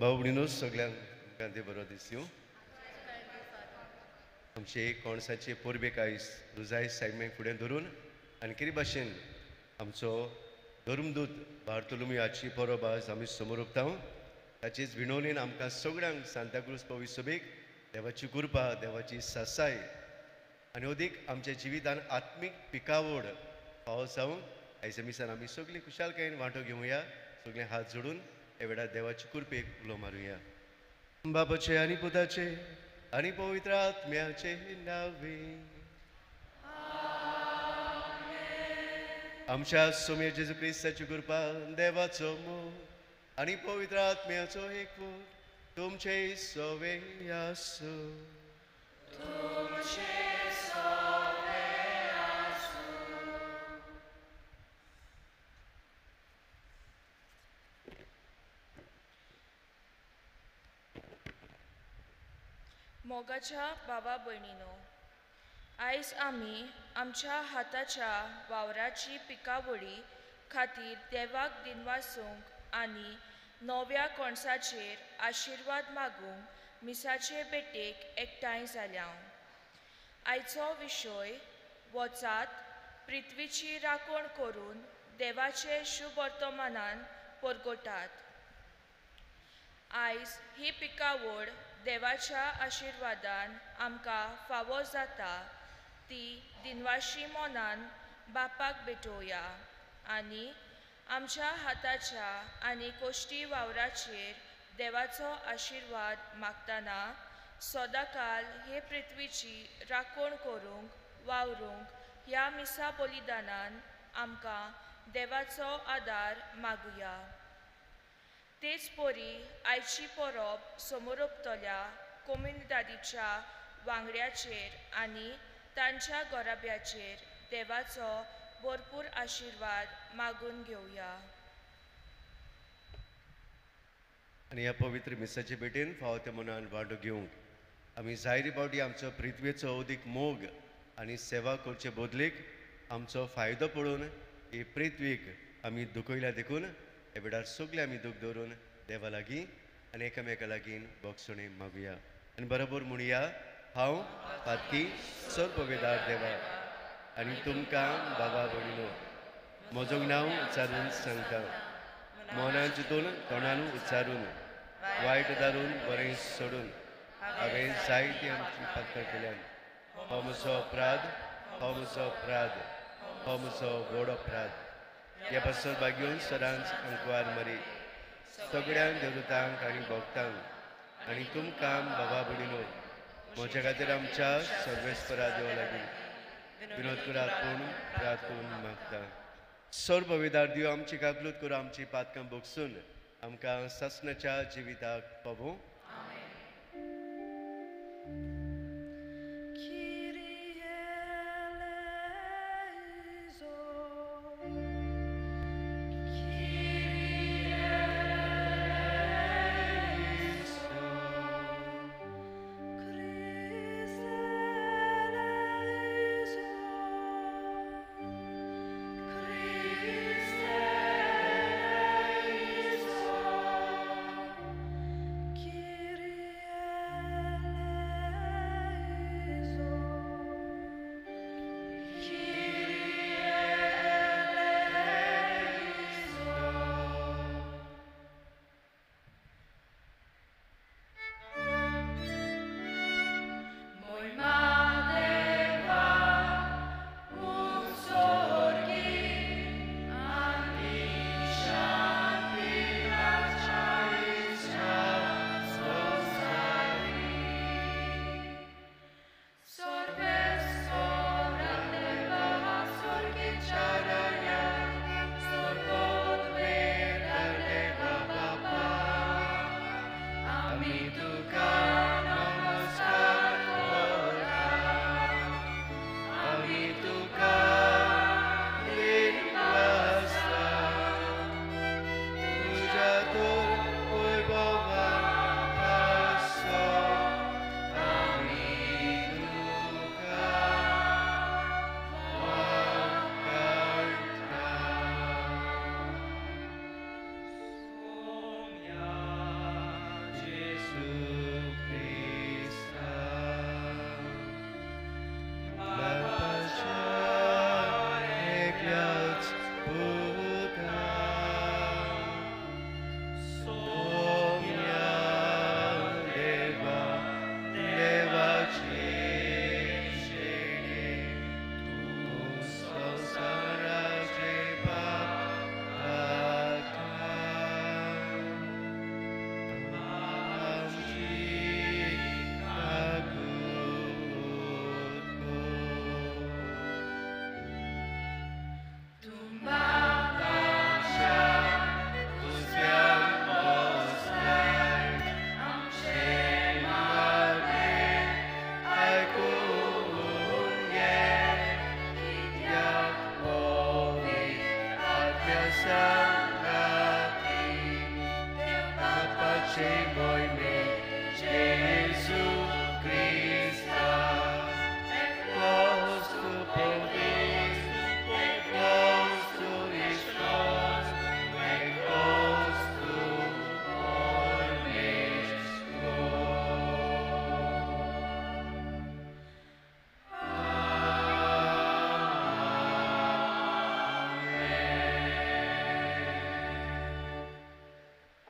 भाऊ भयणीनो सगळ्यांक तुमकां बरो दीस दिवं. आमचे कोणसाचे पोरबेक आयज रुजाय सायमेक फुडें धरून आनी कितें भाशेन आमचो धर्मदूत बार्तोलोमी हाची परब आज आमी समोर उक्ताव. ताचेच विणवणेन आमकां सगळ्यांक सांताक्रूज पवित्र सभेक देवाची कृपा, देवाची सासाय आनी अदीक आमच्या जिवितान आत्मीक पिकावड फावो जावं. आयज मिसान आमी सगळीं खुशालकायेन वांटो घेवया. सगळे हात जोडून हे वेळार देवाची कृपेक उलो मारुया. बापाचे आनी पुताचे आनी पवित्र आत्म्याचे नावे. आमच्या सोम्य जेजू क्रिस्ताची कृपा, देवाचो मोग आनी पवित्र आत्म्याचो एकवट तुमचे सोवे आसो. मोगाच्या बाबा भयणीनो, आयज आमी आमच्या हाताच्या वावराची पिकावळी खातीर देवाक दिनवासूंक आनी नव्या कोणसाचेर आशिर्वाद मागूंक मिसाचे बेटेक एकठांय जाल्या. आयचो विशय वचात पृथ्वीची राखण करून देवाचे शुभ वर्तमानान परगटात. आयज ही पिकावळ देवाच्या आशिर्वादान आमकां फावो जाता ती दिनवाशी मोनान बापाक भेटोवया आनी आमच्या हाताच्या आनी कोश्टी वावराचेर देवाचो आशिर्वाद मागतना सदांकाल हे पृथ्वीची राखण करूंक वावरूंक ह्या मिसा बलिदानान आमकां देवाचो आदार मागुया. तेच परी आयची परब समोर ओंपतल्या कम्युनिदादीच्या वांगड्याचेर आनी तांच्या घराब्याचेर देवाचो भरपूर आशिर्वाद मागून घेवया. आनी ह्या पवित्र मिसाचे भेटेन फावो त्या मनान वांटो घेवंक आमी जायरी पावटी आमचो पृथ्वेचो अदीक मोग आनी सेवा करचे बदलेक आमचो फायदो पळोवन ही पृथ्वीक आमी दुखयल्या देखून हे वेळार सगळे आमी दूख दवरून देवा लागीं आनी एकामेका लागीं बोगसणे मागुया. आनी बरोबर म्हणुया, हांव पातकी सर्पवेदार देवा आनी तुमकां बाबा भयणीनो म्हजो नांव उच्चारून सांगता. मोनान चिंतून तोंडान उच्चारून वायट दारून बरें सोडून हांवें जायती आमची पातकां केल्यान हो म्हजो अपराध, हो म्हजो अपराध, हो म्हजो व्हड अपराध. ह्या पासर बागेवन सदांच अंकवार मारी सगळ्यांक देवतांक आनी भक्तांक आनी तुमकां बाबा भयणीनो म्हज्या खातीर आमच्या सर्वेस्परा देवा लागीं विनोद करात पूण प्रार्थून मागता. सर्ववेदार दिव आमची कागलूत करून आमची पातकां बोगसून आमकां ससनाच्या जिविताक पावूं. Kyrie त्याच पुता सोम्या देवा देवाची शेणी तू संसाराचे पाप आमची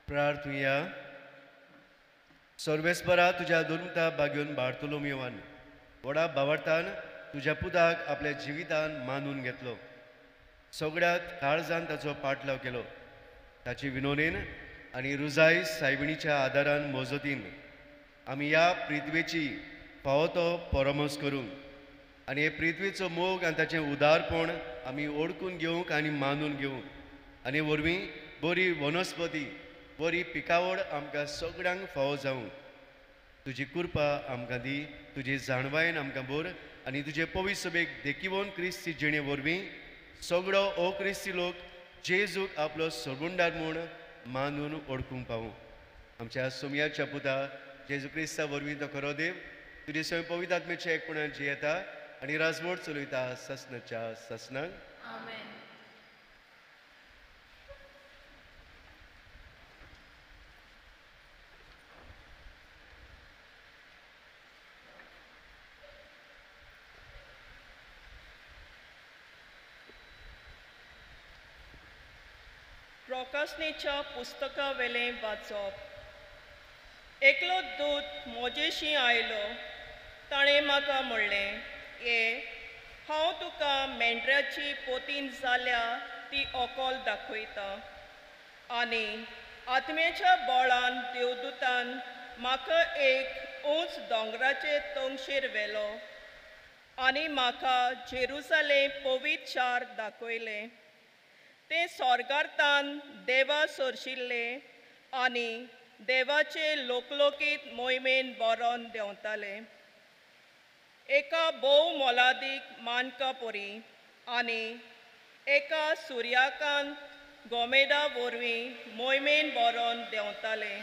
प्रार्थुया सर्वेस्परा तुझ्या दुर्मता बागेवन बार्तोलोमियोवान व्हडा भावार्थान तुझ्या पुताक आपल्या जिवितान मानून घेतलो सगळ्यात काळजान ताचो पाटलाव केलो ताची विनोनेन आनी रुजाई सायबिणीच्या आदारान मोजतीन आमी ह्या पृथ्वेची फावो तो परमोस करूंक आनी हे पृथ्वेचो मोग आनी ताचें उदारपण आमी ओळखून घेवंक आनी मानून घेवंक आनी वरवीं बरी वनस्पती बरी पिकावळ आमकां सगळ्यांक फावो जावंक तुजी कृपा आमकां दी तुजी जाणवायेन आमकां बोर आनी तुजे पवित्र सभेक देखीवन क्रिस्ती जिणे वरवीं सगळो ओ क्रिस्ती लोक जेजूक आपलो सरबुंडार म्हूण मानून ओळखूंक पावूं आमच्या सोमयाच्या पुता जेजू क्रिस्ता वरवीं तो खरो देव तुजे सगळे पवित्र आत्मेच्या एकपणान जियेता आनी राजवट चलयता ससनाच्या ससनाक आमेन. प्रकाशनेच्या पुस्तका वेलें वाचप एकलो दूत म्हजेशी आयलो ताणें म्हाका म्हणलें ये हांव तुका मेंढऱ्याची पोतीन जाल्या ती ओकोल दाखयता आनी आत्म्याच्या बळान देवदूतान म्हाका एक उंच दोंगराचे तोंगशेर व्हेलो आनी म्हाका जेरुसालेम पवित्र शार दाखयलें ते स्वर्गार्थान देवा सरशिल्ले आनी देवाचे लोकलोकीत मोहिमेन बरोवन देंवताले एका भोव मोलादीक मानका पोरी आनी एका सुर्याकांत गोमेदा वरवीं मोहिमेन बरोवन देंवताले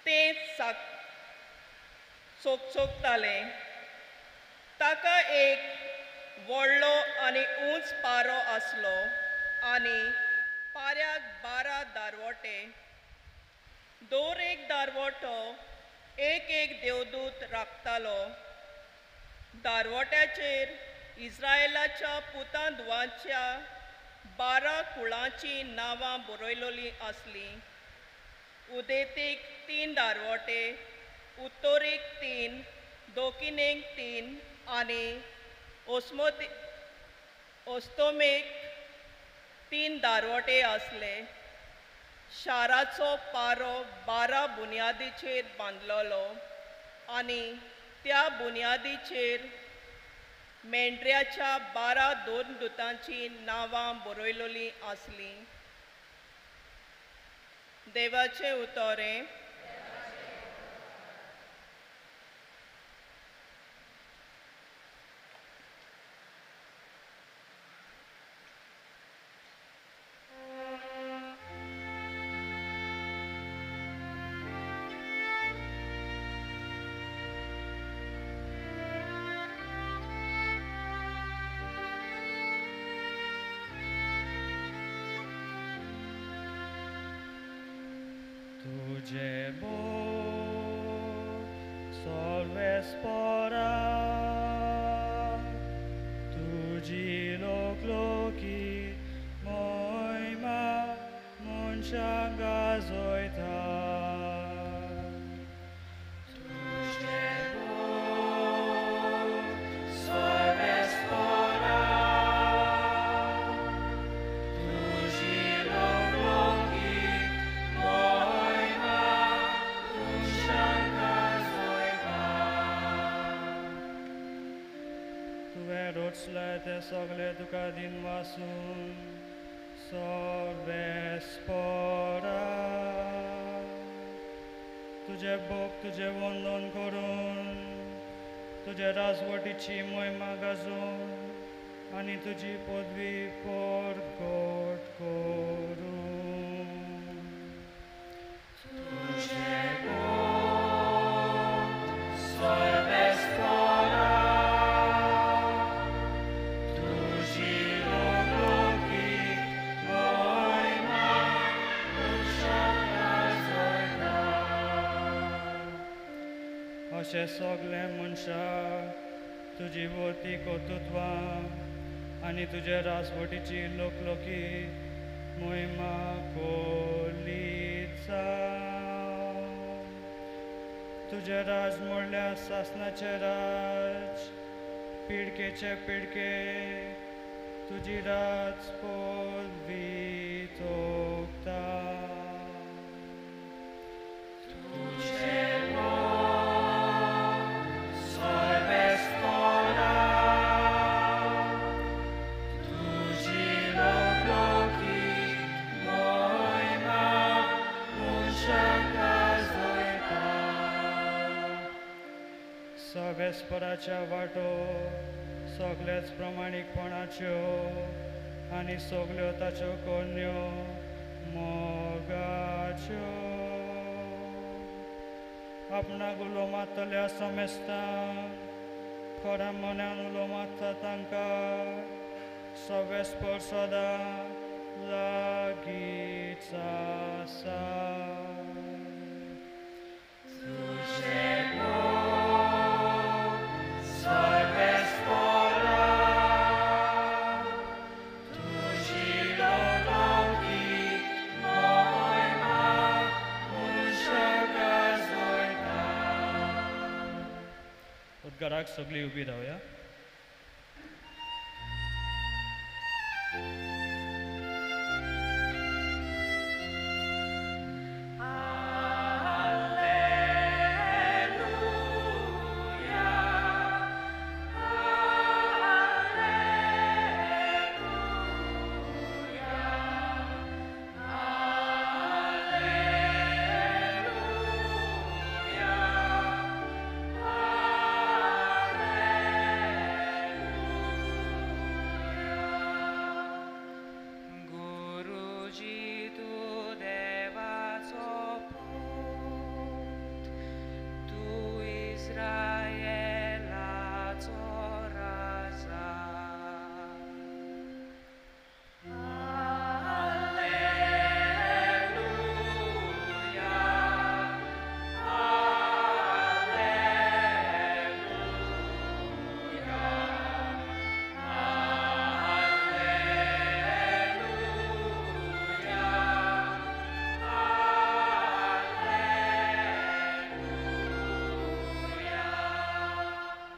ते सोकताले ताका एक व्हडलो आनी उंच पारो आसलो आनी पाऱ्याक 12 दारवटे दर एक दारवटो एक देवदूत राखतालो दारवट्याचेर इस्रायेलाच्या पुतांदवांच्या 12 कुळांची नांवां बरयलोलीं आसलीं उदेतीक 3 दारवटे उत्तरेक 3 दोखिणेक 3 आनी ओस्तोमेक 3 दारवटे आसले शाराचो पारो 12 बुन्यादीचेर बांदलोलो आनी त्या बुन्यादीचेर मेंढऱ्याच्या 12 दोनदूतांची नांवां बरयलोलीं आसलीं देवाचें उतोरें Tudzebo solves pora gazoita. Te sogle tuka din vasun sorbe spora तुझे भोग तुझे वंदन करून तुझे राजवटीची महिमा गाजून आणि तुझी पदवी परगट करून तुझे भोग सर्वे स्परा अशे सगळे मनशाक तुजी वती कर्तृत्वा आनी तुजे राजवटीची लोकलोकी महिमा कोलीत जावं. तुजे राज म्हणल्यार सासनाचे राज पिडकेचे पिडके तुजी राज पदवी तोखता. सगळेस्पराच्या वाटो सगळेच प्रमाणीकपणाच्यो आनी सगळ्यो ताच्यो कन्यो मोगाच्यो. आपणाक उलो मारतल्या समेस्ता खऱ्या मनान उलो मारता तांकां सगळेस्पर सदां लागींच आसा. उद्गाराक सगळीं उबी रावया.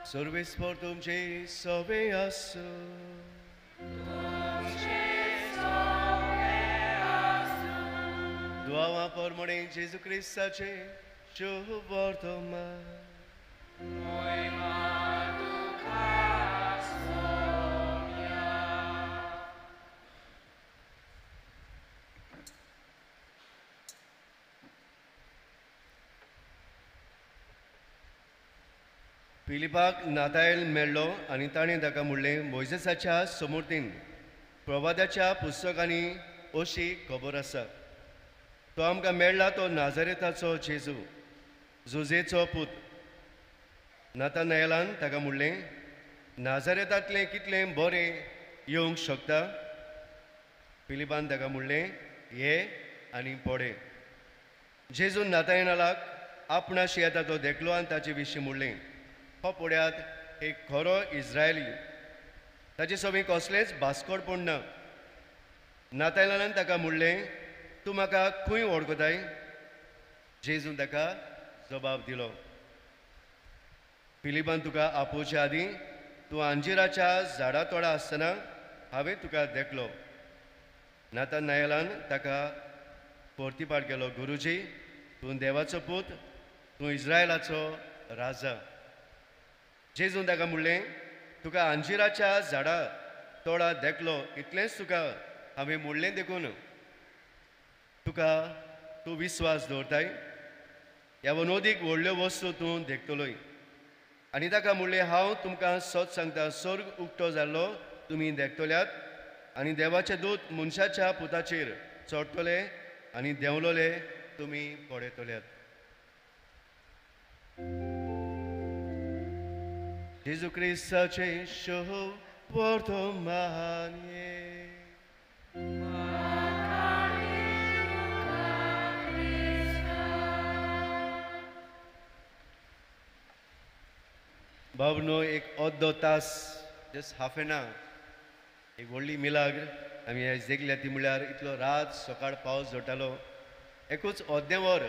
सर्वेस्पर तुमचे सवे आसो. दुआवा परमणे जेजू क्रिस्ताचे शुभ वर्तमान. फिलिपाक नातायल मेळ्ळो आनी ताणें ताका म्हणलें मोइसेसाच्या समृद्धीन प्रवादाच्या पुस्तकांनी अशी खबर आसा. तो आमकां मेळ्ळा तो नाझारेताचो जेजू जुजेचो पूत. नातानयलान ताका म्हणलें नाझारेतांतलें कितलें बरें येवंक शकता. फिलिपान ताका म्हणलें ये आनी पडे. जेजून नातायनालाक आपणाशी येता तो देखलो आनी ताचे विशीं म्हणलें हो पळयात एक खरो इस्रायली. ताचे सवी कसलेंच भास्करपण ना. नातायनान ताका म्हणलें तूं म्हाका खंय वळखताय? जेजून ताका जबाब दिलो, फिलिपान तुका आपोवचे आदीं तूं अंजिराच्या झाडा तोडा आसतना हांवें तुका देखलो. नातानायलान ताका परतीपाट केलो, गुरुजी, तूं देवाचो पूत, तूं इस्रायलाचो राजा. जेजून ताका म्हणलें, तुका अंजिराच्या झाडा तोडा देखलो इतलेंच तुका हांवें म्हणलें देखून तूं विस्वास दवरताय? ह्या अदीक व्हडल्यो वस्तू तूं देखतलोय. आनी ताका म्हणलें, हांव तुमकां सत सांगता, स्वर्ग उक्तो जाल्लो तुमी देखतल्यात आनी देवाचे दूत मनशाच्या पुताचेर चडटले आनी देंवलोले तुमी पळयतल्यात. जेजू क्रिस्ताचे शोभ वर्तमाने बाबनो एक अर्दो तास, जस्ट हाफ एन आवर, एक व्हडली मिलाग्र आमी आयज देखल्या ती म्हळ्यार इतलो रात सकाळ पावस झडटालो. एकूच अर्दें वर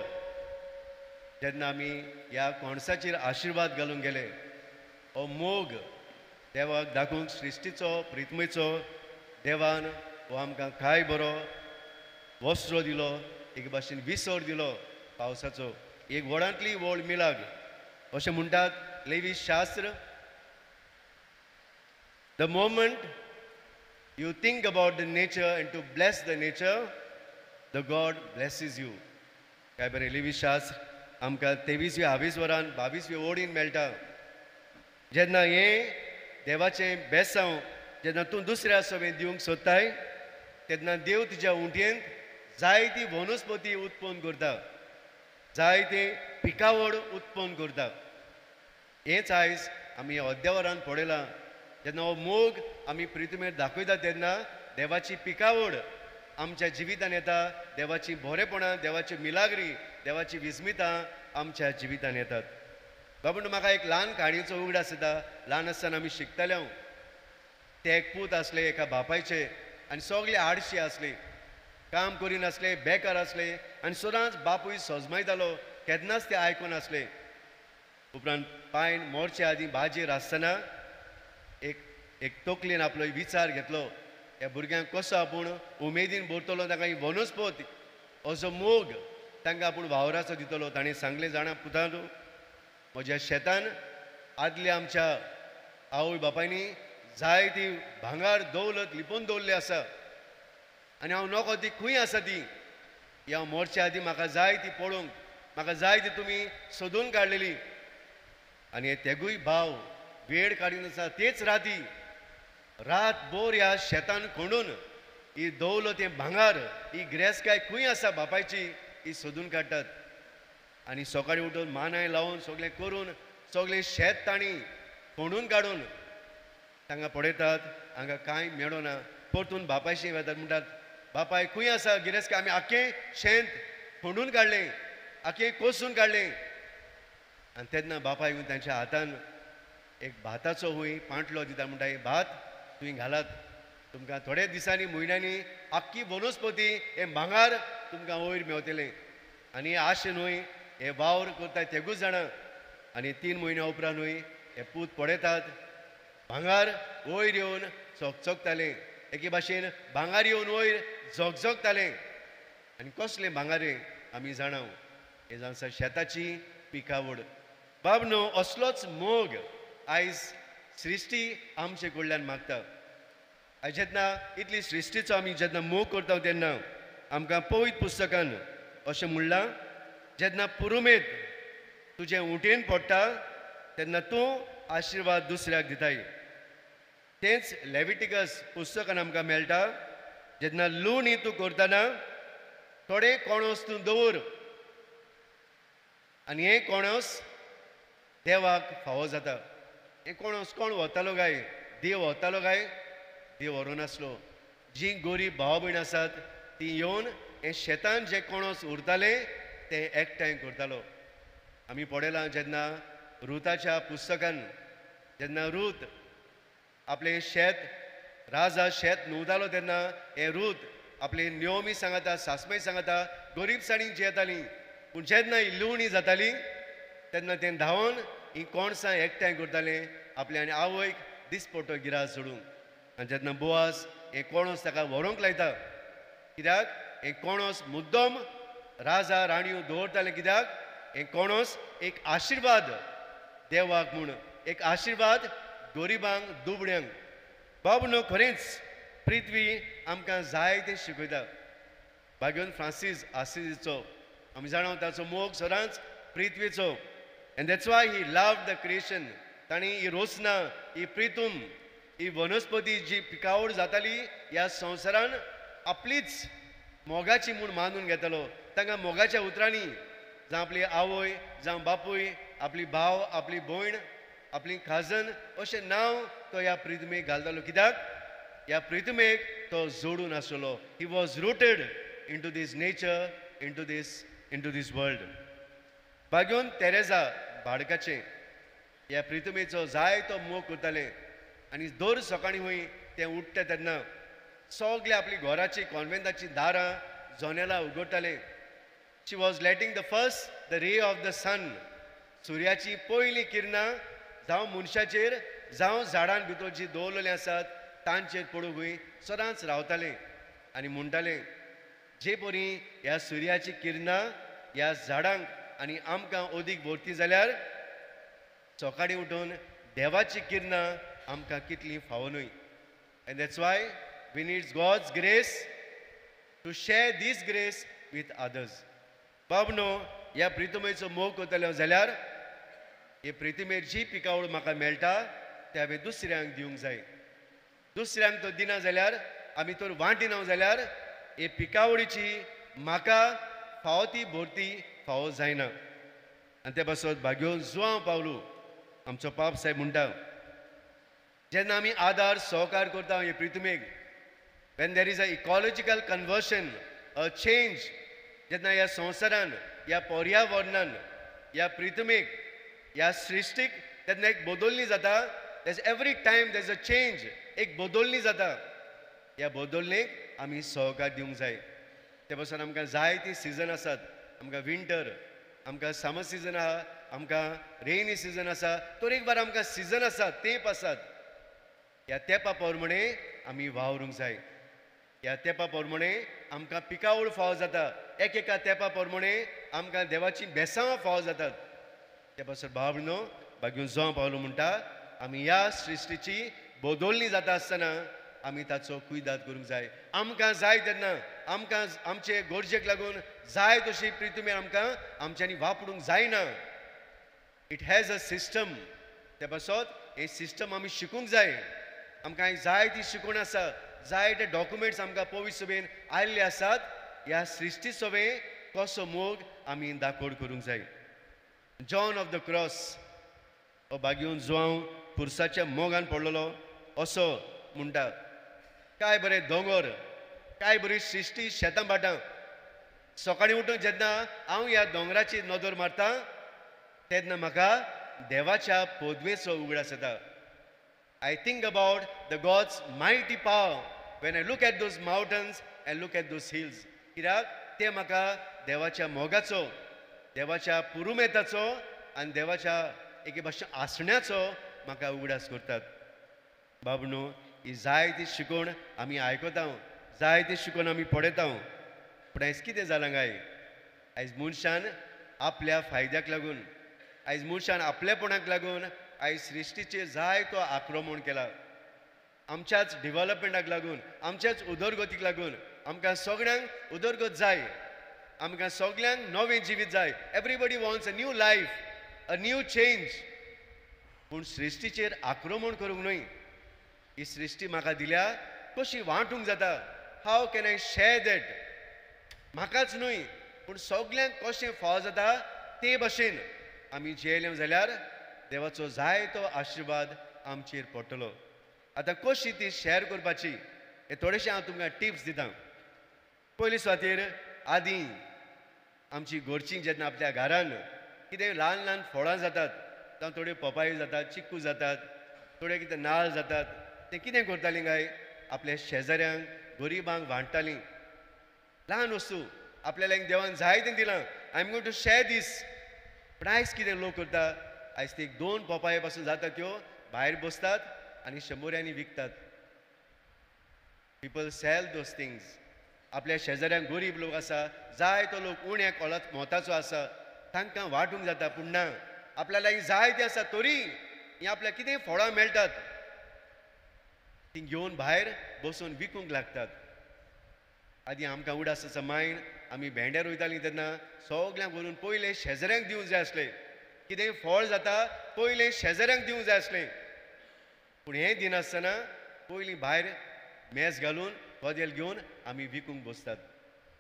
जेन्ना आमी ह्या कोणसाचेर आशिर्वाद घालून गेले, हो मोग देवाक दाखोवंक सृश्टीचो प्रितमेचो देवान हो आमकां काय बरो वस्त्र दिलो, एक भाशेन विसर दिलो पावसाचो. एक व्हडांतली व्हड मिलाग्र. अशें म्हणटात लेवी शास्त्र, the moment you think about the nature and to bless the nature, the God blesses you. काय बरें लेवी शास्त्र आमकां 23-22 वरान 22 ओडीन मेळटा. जेन्ना हें देवाचें बेसांव जेन्ना तूं दुसऱ्या सवें दिवंक सोदताय, तेन्ना देव तुज्या उंटयेंत जायती वनस्पती उत्पन्न करता, जायते पिकावळ उत्पन्न करता. हेंच आयज आमी अद्यावरान पळयलां. जेन्ना हो मोग आमी प्रितमेर दाखयता तेन्ना देवाची पिकावळ आमच्या जिवितान येता, देवाची बरेपणां, देवाची मिलाग्री, देवाची विस्मितां आमच्या जिवितान येतात. बाबा म्हाका एक ल्हान काणयेचो उगडास येता. ल्हान आसतना आमी शिकताले हांव. ते एक पूत आसले एका बापायचे आनी सगळे आडशी आसले, काम करिनासले, बेकार आसले आनी सदांच बापूय सजमायतालो, केन्नाच ते आयकून आसले. उपरांत पायन मोरचे आदीं भाजेर आसतना एक तकलेन आपलो विचार घेतलो, ह्या भुरग्यांक कसो आपूण उमेदीन भरतलो, ताका ही वनस्पत असो मोग तांकां आपूण वावराचो दितलो. ताणें सांगलें, जाणा पुतांनो, म्हज्या शेतान आदल्या आमच्या आवय बापायनी जायती भांगार दौलत लिपोवन दवरली आसा आनी हांव नोको ती खंय आसा ती, ह्या मोरच्या आदीं म्हाका जाय ती पळोवंक, म्हाका जाय ती तुमी सोदून काडलेली. आनी हे तेगूय भाव वेळ काडून आसा तेच राती रातभर ह्या शेतान खणून ही दौलत, हें भांगार, ही गिरेस्तकाय खंय आसा बापायची, ही सोदून काडटात. आनी सकाळीं उठून मानाय लावन सगळें करून सगळें शेत तांणी खणून काडून तांकां पळयतात, हांगा कांय मेळना. परतून बापायशी वेतात, म्हणटात, बापाय खंय आसा गिरेस्तकाय? आमी आख्खें शेत खणून काडलें, आख्खें कोसून काडलें. आनी तेन्ना बापाय येवन तांच्या हातान एक भाताचो हूंय पांटलो दिता. म्हणटा, हे भात तुवें घालात, तुमकां थोड्या दिसांनी म्हयन्यांनी आख्खी वनस्पती हें भांगार तुमकां वयर मेवतलें. आनी आशेन हूंय हे वावर करता तेगूच जाणा. आनी 3 म्हयन्या उपरांत हूंय हे पूत पळयतात, भांगार वयर येवन चकचकतालें. एके भाशेन भांगार येवन वयर झगझगतालें. आनी कसलें भांगार हें आमी जाणाव, हें जावन आसा शेताची पिकावळ. बाबनो, असलोच मोग आयज सृश्टी आमचे कडल्यान मागता. आयज जेन्ना इतली सृश्टीचो आमी जेन्ना मोग करता तेन्ना आमकां पवित्र पुस्तकान अशें म्हणलां, जेन्ना पुरुमेत तुजें उंटेन पडटा तेन्ना तूं आशिर्वाद दुसऱ्याक दिताय. तेंच लेविटिकस पुस्तकान आमकां मेळटा. जेन्ना लुणी तूं करतना थोडे कोणोस तूं दवर आनी हे कोणोस देवाक फावो जाता. हे कोणोस कोण वतालो काय? देव वतालो काय? देव व्हरो नासलो. जी गोरीब भाव भयण आसात ती येवन हे शेतान जे कोणोस उरताले ते एकठांय करतालो. आमी पळयलां जेन्ना रुताच्या पुस्तकान जेन्ना रूत आपलें शेत राजा शेत न्हुवतालो तेन्ना हे रूत आपली नेओमी सांगता सासमय सांगता गरीबसाणीक जेतालीं पूण जेन्ना ही लुवणी जाताली तेन्ना तें धांवन ही कोणसां एकठांय करतालें आपल्या आनी आवयक दिसपट्टो गिरास सोडूंक आनी जेन्ना बोआस हे कोणोस ताका व्हरोंक लायता कित्याक हे कोणोस मुद्दम राजा राणयो दवरताले कित्याक हे कोणोस एक आशिर्वाद देवाक म्हूण एक आशिर्वाद गरिबांक दुबड्यांक बाब न्हू खरेंच पृथ्वी आमकां जाय तें शिकयता भाग्योन फ्रांसीस आसिसीचो आमी जाणा ताचो मोग सदांच पृथ्वीचो and that's why he love the creation ताणी ही रोसना ही प्रितूम ही वनस्पती जी पिकावळ जाताली ह्या संवसारान आपलीच मोगाची म्हूण मानून घेतालो तांकां मोगाच्या उतरांनी जावं आपली आवय जावं बापूय आपली भाव आपली भयण आपली खाजन अशें नांव तो ह्या प्रिथमेक घालतालो कित्याक ह्या प्रिथमेक तो जोडून आसलो he was rooted into this nature into this world भाग्योन तेरेजा भाडकाचें ह्या प्रिथमेचो जाय तो मोग करतालें आनी दर सकाळीं हूंय तें उठ्ठा तेन्ना सगळे आपली घराची कॉन्वेंटाची दारां जनेलां उगडटाले she was letting the ray of the sun सुर्याची पयलीं किरणां जावं मनशाचेर जावं झाडां भितर जीं दवरलेलीं आसात तांचेर पडूंक हूंय सदांच रावतालें आनी म्हणटालें जे परी ह्या सुर्याची किरणां ह्या झाडांक आनी आमकां ओदीक भोंवती जाल्यार सकाळीं उठून देवाची किरणां आमकां कितलीं फावो न्हय and that's why we needs God's grace to share this grace with others बाब न्हू ह्या प्रितमेचो मोग करतलो जाल्यार हे प्रितमेर जी पिकावळ म्हाका मेळटा ते हांवें दुसऱ्यांक दिवंक जाय दुसऱ्यांक तो दिना जाल्यार आमी तर वांटिना जाल्यार हे पिकावळीची म्हाका फावो ती भोरती फावो जायना आनी ते पासत भाग्योन जुआंव पावलू आमचो पाप साहेब म्हणटा जेन्ना आमी आदार सहकार करता हे प्रितमेक when there is a ecological conversion a change जेन्ना ह्या संवसारान ह्या पर्यावरणान ह्या प्रितमेक ह्या सृश्टीक तेन्ना एक बदलणी जाता every time there is a change एक बदलणी जाता ह्या बदलणेक आमी सहकार दिवंक जाय ते पासून आमकां जाय ती सिजन आसात आमकां विंटर आमकां समर सिजन आहा आमकां रेनी सिजन आसा तर एक बार आमकां सिजन आसात तेंप आसात ह्या तेंपा प्रमाणे आमी वावरूंक जाय ह्या तेंपा प्रमाणे आमकां पिकावळ फावो जाता एका तेंपा प्रमाणे आमकां देवाची बेसांवां फावो जातात ते पासून भाव न्हू भाग्यून जो पावलो म्हणटा आमी ह्या सृश्टीची बदलणी जाता आसतना आमी ताचो कुयदाद करूंक जाय आमकां जाय तेन्ना आमकां आमचे गरजेक लागून जाय तशी प्रितमेर आमकां आमच्यांनी वापरूंक जायना इट हॅज अ सिस्टम ते पासत हे सिस्टम आमी शिकूंक जाय आमकां जाय ती शिकवण आसा जाय ते डॉक्युमेंट्स आमकां पवित्र सभेन आयिल्ले आसात ह्या सृश्टी सभेन कसो मोग आमी दाखोड करूंक जाय जॉन ऑफ द क्रॉस हो भाग्यून जुआंव पुरसाच्या मोगान पडलेलो असो म्हणटा काय बरें दोंगर काय बरी सृश्टी शेतां बाटां सकाळीं उठून जेन्ना हांव ह्या दोंगराची नदर मारतां तेन्ना म्हाका देवाच्या पोदवेचो उगडास येता I think about the God's mighty power when I look at those mountains and look at those hills. कित्याक ते म्हाका देवाच्या मोगाचो देवाच्या पुरुमेताचो आनी देवाच्या एके भाशेन आसण्याचो म्हाका उगडास करतात बाब न्हू ही जाय ती शिकवण आमी आयकता जाय ती शिकवण आमी पळयता पूण आयज कितें जालां काय आयज मनशान आपल्या फायद्याक लागून आयज मनशान आपलेपणाक लागून आयज सृश्टीचेर जाय तो आक्रमण केला आमच्याच डेव्हलपमेंटाक लागून आमच्याच उदरगतीक लागून आमकां सगळ्यांक उदरगत जाय आमकां सगळ्यांक नवें जिवीत जाय everybody wants a new life a new change पूण सृश्टीचेर आक्रमण करूंक न्हय ही सृश्टी म्हाका दिल्या कशी वांटूंक जाता how can I share that म्हाकाच न्हय पूण सगळ्यांक कशें फाव जाता ते भाशेन आमी जियेले जाल्यार देवाचो जाय तो आशिर्वाद आमचेर पडटलो आतां कशी ती शेअर करपाची हे थोडेशे हांव तुमकां टिप्स दितां पयली सुवातेर आदीं आमची घरचीं जेन्ना आपल्या घरान कितें ल्हान ल्हान फळां जातात जावं थोड्यो पपाय जातात चिक्कू जातात थोडे कितें नाल्ल जातात ते कितें करतालीं काय आपल्या शेजाऱ्यांक गरिबांक वांटतालीं ल्हान वस्तू आपल्याला एक देवान जायतें दिलां. I am going to share दीस. पण आयज कितें लोक करता, आयज ते 2 पोपाये पासून जाता त्यो भायर बसतात आनी 100 विकतात. People sell those things. आपल्या शेजाऱ्यांक गरीब लोक आसा, जाय तो लोक उण्या कोलात मोताचो आसा, तांकां वांटूंक जाता. पूण ना, आपल्याला ही जाय ती आसा तरी ही आपल्याक कितें फळां मेळटात ती घेवन भायर बसून विकूंक लागतात. आदी आमकां उडास आसा मायंड, आमी भेंडे रोयतालीं तेन्ना सगल्यांक व्हरून पयलें शेजाऱ्यांक दिवंक जाय आसलें. कितेंय फळ जाता पयलें शेजाऱ्यांक दिवंक जाय आसलें. पूण हें दिनासतना पयलीं भायर मेज घालून कोदेल घेवन आमी विकूंक बसतात.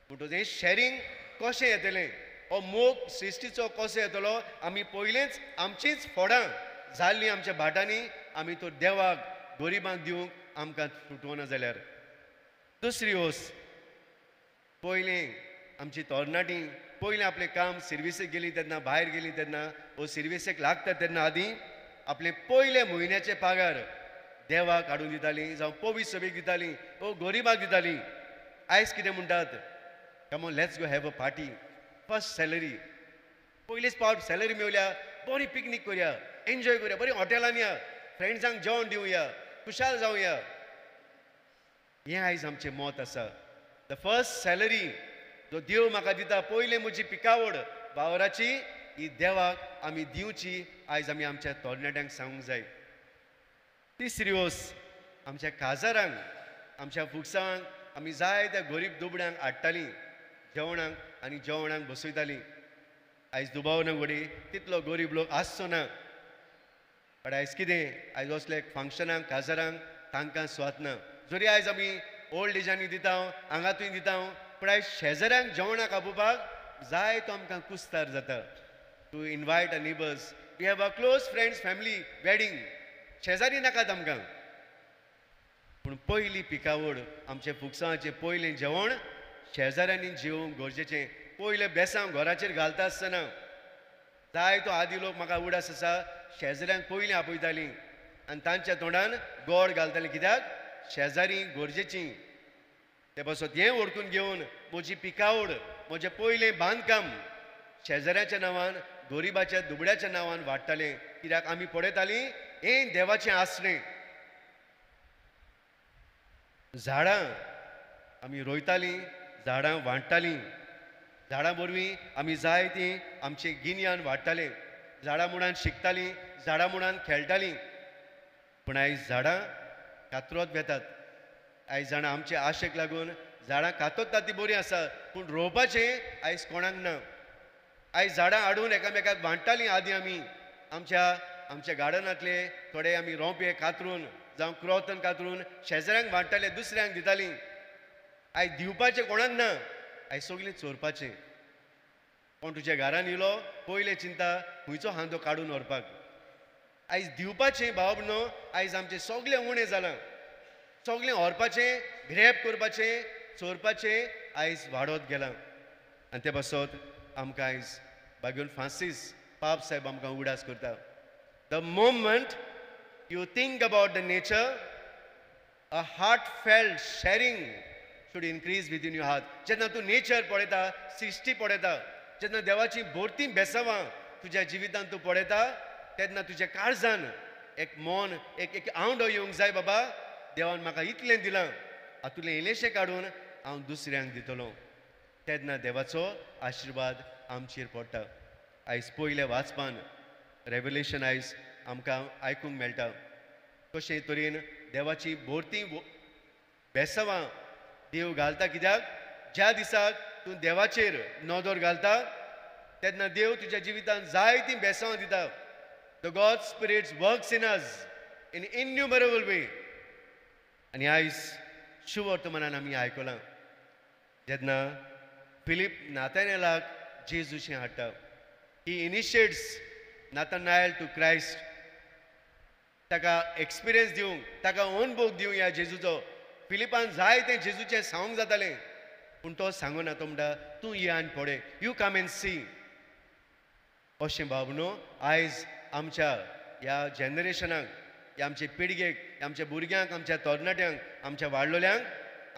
पूण हें शेअरिंग कशें येतलें, हो मोग सृश्टीचो कसो येतलो, आमी पयलेंच आमचींच फळां जाल्लीं आमच्या भाटांनी आमी तो देवाक गरिबांक दिवंक आमकां सुटवना जाल्यार. दुसरी ओस, पयलीं आमची तरणाटीं पयलीं आपलें काम सर्विसेक गेलीं तेन्ना, भायर गेलीं तेन्ना, वो सर्विसेक लागता तेन्ना आदीं आपले पयले म्हयन्याचे पागार देवाक हाडून दितालीं, जावं पवित्र सभेक दितालीं, वो गरिबाक दितालीं. आयज कितें म्हणटात, come on let's go have a party, first salary, पयलींच पावट सॅलरी मेवल्या, बरी पिकनीक करुया, एन्जॉय करुया, बरी हॉटेलान या, फ्रेंड्सांक जेवण दिवया, खुशाल जावया. हें आयज आमचें मत आसा. द फर्स्ट सॅलरी जो देव म्हाका दिता, पयलें म्हजी पिकावड वावराची, ही देवाक आमी दिवची. आयज आमी आमच्या तरणाट्यांक सांगूंक जाय. तिसरी ओस, आमच्या काजारांक, आमच्या फुकसांक आमी जाय त्या गरीब दुबड्यांक हाडटालीं जेवणाक आनी जेवणाक बसयतालीं. आयज दुबाव घडी तितलो गरीब लोक आसचो ना. पण आयज कितें, आयज असले फंक्शनाक काजारांक तांकां स्वात ना. जरी आयज आमी ओल्ड एजांनी दिता, हांगातूय दिता, पण आयज शेजाऱ्यांक जेवणाक आपोवपाक जाय तो आमकां कुस्तार जाता. To invite a neighbours, we have a close friends family wedding, शेजारी नाकात आमकां. पूण पयली पिकावड आमच्या फुकसांचें पयलें जेवण शेजाऱ्यांनी जेवंक गरजेचें. पयलें बेसांव घराचेर घालता आसतना जाय तो आदी लोक म्हाका उडास आसा, शेजाऱ्यांक पयलीं आपयतालीं आनी तांच्या तोंडान गोड घालतालीं. कित्याक शेजारी गरजेचीं. ते पासत हें ओळखून घेवन म्हजी पिकावड, म्हजें पयलें बांदकाम शेजाऱ्याच्या नांवान, गरिबाच्या दुबड्याच्या नांवान वाडटालें. कित्याक आमी पळयतालीं हें देवाचें आसलें. झाडां आमी रोयतालीं, झाडां वाडटालीं, झाडां वरवीं आमी जाय तीं आमचे गिन्यान वाडटाले. झाडां मुळान शिकतालीं, झाडां मुळान खेळटालीं. पूण आयज झाडां कातरत वेतात. आयज जाणां आमचे आशेक लागून झाडां कातरतात ती बरीं आसा, पूण रोवपाचें आयज कोणाक ना. आयज झाडां हाडून एकामेकाक वाडटालीं आदीं आमी. आमच्या गार्डनांतले थोडे आमी रोंपे कातरून जावं क्रोतन कातरून शेजाऱ्यांक वाडटाले, दुसऱ्यांक दितालीं. आयज दिवपाचें कोणाक ना, आयज सगलीं चोरपाचें. कोण तुज्या घरान येयलो पयलें चिंता खंयचो हांदो काडून व्हरपाक. आयज दिवपाचें भाव न्हू, आयज आमचें सगलें उणें जालां. सगलें व्हरपाचें, ग्रॅब करपाचें, चोरपाचें आयज वाडत गेलां. आनी ते पासत आमकां आयज बागून फ्रांसीस पाप साहेब आमकां उडास करता. The moment you think about the nature, a heartfelt sharing should increase within your heart. जेन्ना तूं नेचर पळयता, सृश्टी पळयता, जेन्ना देवाची भोरतीं बेसांवां तुज्या जिवितांत तूं पळयता, तेन्ना तुज्या काळजान एक मन, एक आवंडो येवंक जाय, बाबा देवान म्हाका इतलें दिलां, हातूंतलें इल्लेशें काडून हांव दुसऱ्यांक दितलो. तेन्ना देवाचो आशिर्वाद आमचेर पडटा. आयज पयल्या वाचपान रेवलेशन आयज आमकां आयकूंक मेळटा. कशे तरेन देवाची भोरतीं बेसांवां देव घालता. कित्याक ज्या दिसाक तूं देवाचेर नदर घालता तेन्ना देव तुज्या जिवितांत जायतीं बेसांवां दिता. The God spirits works in us in innumerable way. आनी आयज शुवर्तमानान आमी आयकलां जेन्ना फिलीप नातानेलाक जेजूचें हाडटा. ही इनिशिएट्स नातानायल टू क्रायस्ट. ताका एक्सपिरियन्स दिवंक, ताका अनुभव दिवंक ह्या जेजूचो. फिलिपान जाय तें जेजूचें सांगूंक जातालें, पूण तो सांगूना. तो म्हणटा तूं ये आनी पळय, यू कम एंड सी. अशें भाव न्हू, आयज आमच्या ह्या जनरेशनाक, ह्या आमचे पिळगेक, आमच्या भुरग्यांक, आमच्या तरणाट्यांक, आमच्या वाडलोल्यांक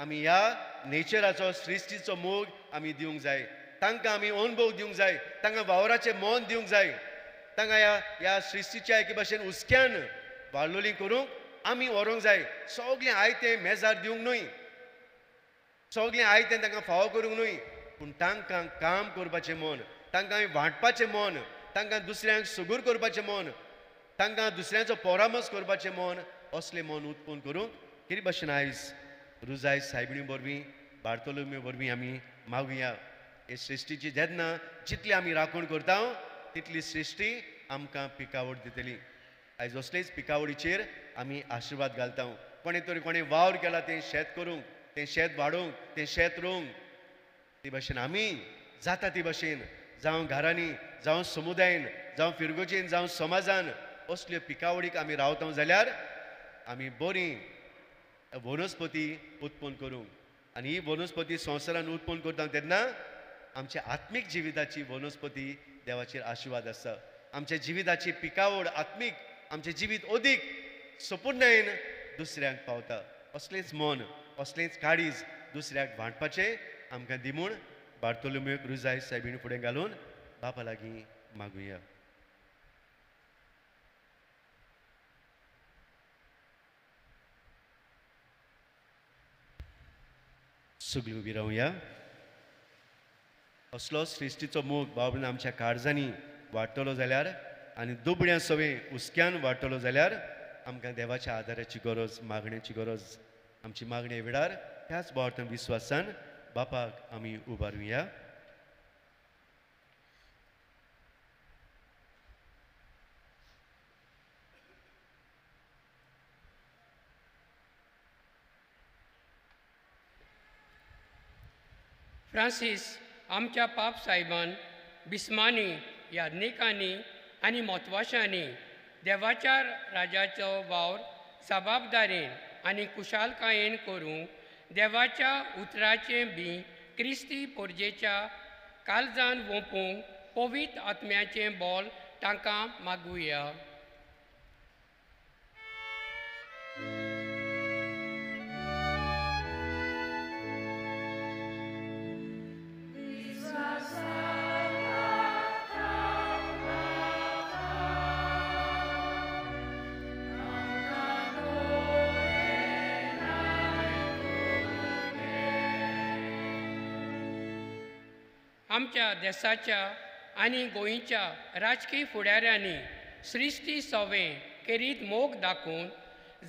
आमी ह्या नेचराचो सृश्टीचो मोग आमी दिवंक जाय तांकां आमी अनुभव दिवंक जाय तांकां वावराचें मन दिवंक जाय तांकां ह्या सृश्टीच्या एके भाशेन उस्क्यान वाडलोली करूंक आमी व्हरूंक जाय सगळें आयतें मेजार दिवंक न्हय सगळें आयतें तांकां फावो करूंक न्हय पूण तांकां काम करपाचें मन तांकां वांटपाचें मन तांकां दुसऱ्यांक सुगूर करपाचें मन तांकां दुसऱ्यांचो परामर्श करपाचें मन असलें मन उत्पन्न करूंक कितें भाशेन आयज रुजाय सायबिणी वरवीं बार्तोलोम्यो वरवीं आमी मागुया हे सृश्टीची जेन्ना जितली आमी राखण करता तितली सृश्टी आमकां पिकावड दितली आयज असलेच पिकावडीचेर आमी आशिर्वाद घालता कोणें तरी कोणें वावर केला तें शेत करूंक तें शेत वाडोवंक तें शेत रोवंक ते भाशेन आमी जाता ती भाशेन जावं घरांनी जावं समुदायान जावं फिरगोचेन जावं समाजान असल्यो पिकावडीक आमी रावता जाल्यार आमी बरी वनस्पती उत्पन्न करूंक आनी ही वनस्पती संवसारान उत्पन्न करता तेन्ना आमच्या आत्मीक जिविताची वनस्पती देवाचेर आशिर्वाद आसा आमच्या जिविताची पिकावड आत्मीक आमचें जिवीत अदीक संपूर्णयेन दुसऱ्यांक पावता असलेंच मन असलेंच काळीज दुसऱ्याक वांटपाचें आमकां दिमून बार्तोलोम्योक रुजाय सायबिणी फुडें घालून बापा लागीं मागुया सगळीं उबी रावया असलो सृश्टीचो मोग बाबून आमच्या काळजांनी वाडटलो जाल्यार आनी दुबळ्या सवे उस्क्यान वाडटलो जाल्यार आमकां देवाच्या आदाराची गरज मागण्याची गरज आमची मागणी वेळार त्याच बावटान विस्वासान बापाक आमी उबारुया फ्रांसीस आमच्या पाप सायबान बिस्मांनी याज्ञिकांनी आनी मोतवाशांनी देवाच्या राजाचो वावर जबाबदारेन आनी कुशालकायेन करूंक देवाच्या उतराचें बी क्रिस्ती पोरजेच्या काळजान ओपूंक पवित्र आत्म्याचें बोल तांकां मागुया आमच्या देशाच्या आनी गोंयच्या राजकीय फुडाऱ्यांनी सृश्टी सवें केरीत मोग दाखोवन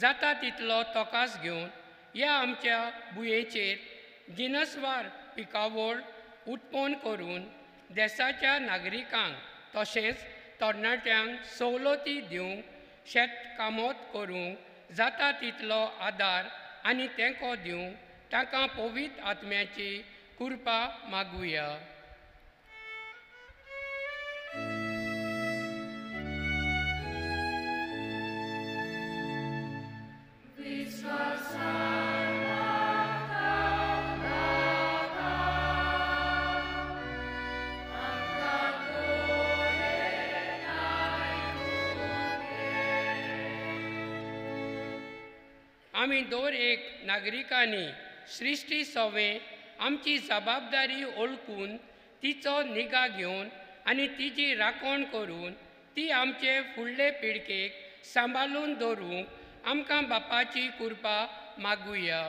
जाता तितलो तोकास घेवन ह्या आमच्या भुंयेचेर जिनसवार पिकावळ उत्पन्न करून देशाच्या नागरिकांक तशेंच तरणाट्यांक सवलती दिवंक शेतकामत करूंक जाता तितलो आदार आनी तेंको दिवंक तांकां पवित्र आत्म्याची कृपा मागुया आमी दर एक नागरिकांनी सृश्टी सवें आमची जबाबदारी ओळखून तिचो निगा घेवन आनी तिची राखण करून ती आमचे फुडले पिळगेक सांबाळून दवरूंक आमकां बापाची कृपा मागुया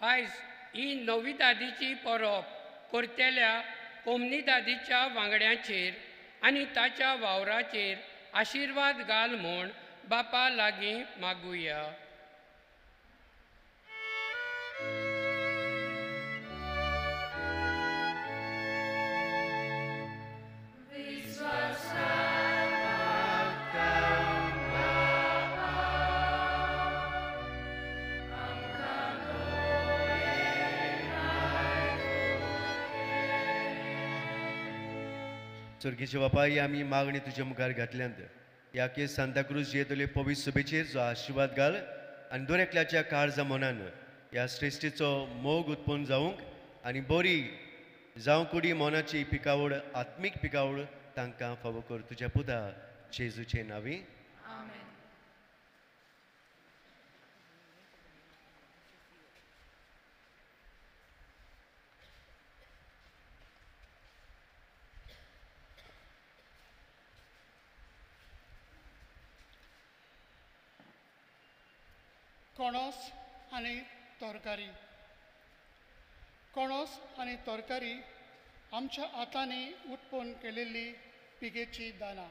आयज ही नवी दादीची परब करतेल्या कोमनी दादीच्या वांगड्यांचेर आनी ताच्या वावराचेर आशिर्वाद घाल म्हूण बापा लागीं मागुया चुरकीचे बापा ही आमी मागणी तुज्या मुखार घातल्यांत या की सांताक्रूज येतले पवित्र सभेचेर जो आशिर्वाद घाल आनी दर एकल्याच्या काळजा मनान ह्या श्रेश्टीचो मोग उत्पन्न जावंक आनी बरी जावं कुडी मोनाची पिकावळ आत्मीक पिकावळ तांकां फावो कर तुज्या पुता जेजूचे नांवी. आमेन. कणस आनी तरकारी. कणस आनी तरकारी आमच्या हातांनी उत्पन्न केलेली पिकेची दाना.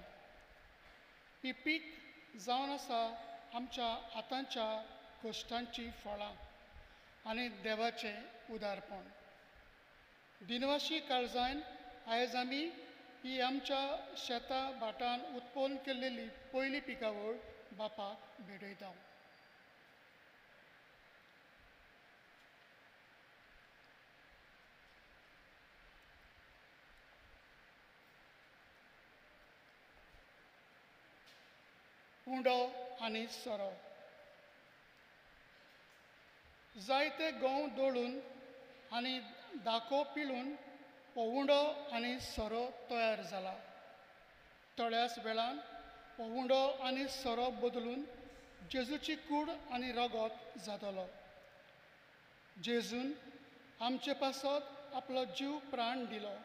ही पीक जावन आसा आमच्या हातांच्या कश्टांची फळां आनी देवाचें उदारपण. दिनवाशी काळजान आयज आमी ही आमच्या शेता भाटान उत्पन्न केल्लेली पयली पिकावळ बापाक भेटयता. उंडो आनी सोरो. जायते गंव दळून आनी दाखो पिळून हो उंडो आनी सोरो तयार जाला. थोड्याच वेळान हो उंडो आनी सोरो बदलून जेजूची कूड आनी रगत जातलो. जेजून आमचे पासत आपलो जीव प्राण दिलो.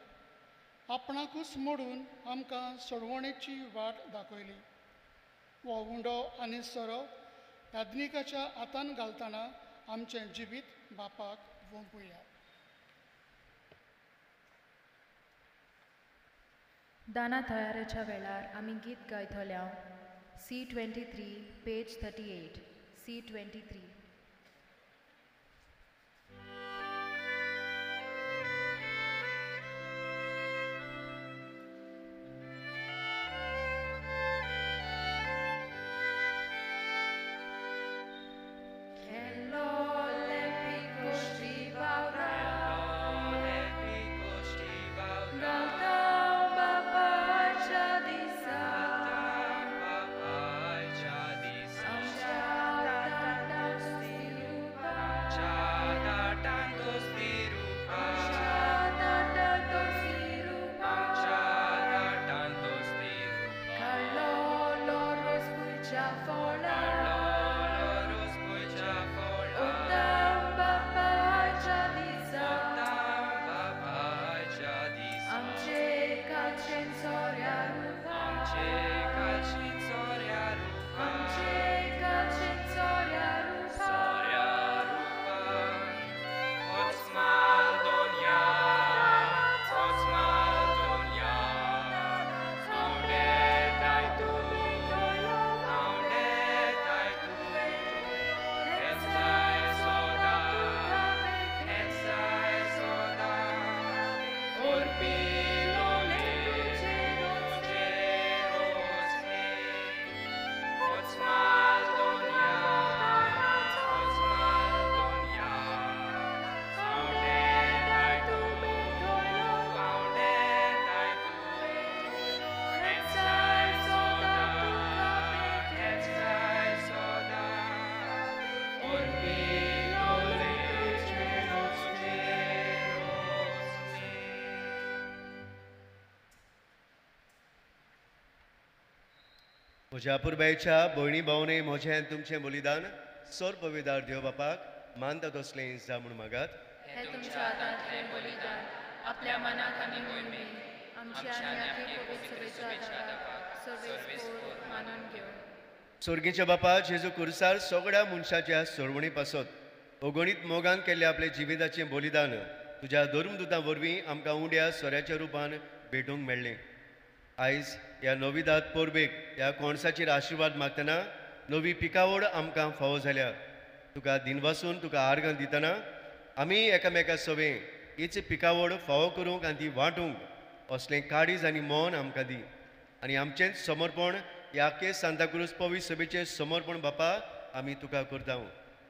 आपणाकूच मोडून आमकां सोडवणेची वाट दाखयली. हो उंडो आनी सोरो याज्ञिकाच्या हातान घालतना आमचें जिवीत बापाक वंपुया. दाना तयारेच्या वेळार आमी गीत गायतल्या. C23 page 38. C23. म्हज्या अपुरबायेच्या भयणी भावने म्हजें तुमचें बलिदान सोर पविदार देव बापाक मानता तसलें जा म्हूण मागात. हे तुमच्या हातांतलें बलिदान आपल्या मनाक आनी मोडणी आमच्या आनी पवित्र सभेच्या आदाराक सर्वेस्पोर मानून घेवन. स्वर्गीच्या बापा जेजू कुर्सार सगळ्या मनशाच्या सोडवणी पासत अगणीत मोगान केल्ले आपले जिविताचें बलिदान तुज्या धर्मदुतां वरवीं आमकां उंड्या सोऱ्याच्या रुपान भेटूंक मेळ्ळें. आयज ह्या नविदाद पोरबेक ह्या कोणसाचेर आशिर्वाद मागतना नवी पिकावळ आमकां फावो जाल्या. तुका दिनवासून तुका आर्गां दितना आमी एकामेका सवे हीच पिकावळ फावो करूंक आनी ती वांटूंक असलें काळीज आनी मोन आमकां दी. आनी आमचेंच समर्पण ह्या के सांताक्रूज पवित्र सभेचें समर्पण बापा आमी तुका करता.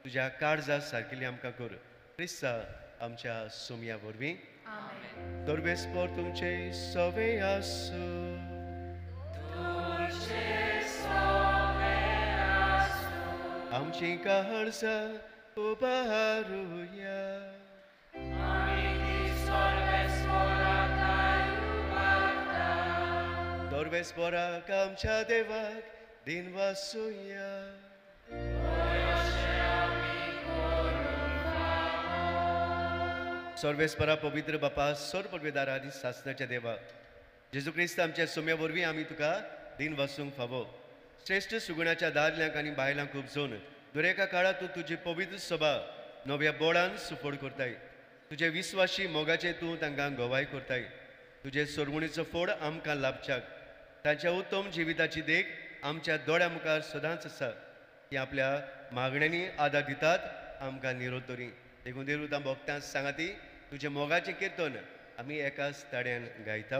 तुज्या काळजा सारकिल्ली आमकां कर. क्रिस्ता आमच्या सोमया वरवीं. आमेन. सर्वेस्पर तुमचे सवे आसू. आमची काळजा उबारूया. सर्वेस्पराक आमच्या देवाक दिन वासूया. सर्वेस्परा पवित्र बापा सर पदवेदारा आनी सासणाच्या देवा जेजू क्रिस्त आमच्या सोम्या वरवीं आमी तुका दिन वासूंक फावो. श्रेष्ठ सुगुणाच्या दादल्यांक आनी बायलांक उपजोवन दुरेका काळात तूं तुजी पवित्र सभा नव्या बोडान सुफोड करताय. तुजे विस्वाशी मोगाचे तूं तांकां गोवाय करताय. तुजे सोडवणीचो फोड आमकां लाभच्याक तांच्या उत्तम जिविताची देख आमच्या दोळ्या मुखार सदांच आसा. ती आपल्या मागण्यांनी आदार दितात आमकां निरोध तरी. देखून देव तां भोगतां सांगाती तुजे मोगाचें किर्तन आमी एकाच ताड्यान गायता.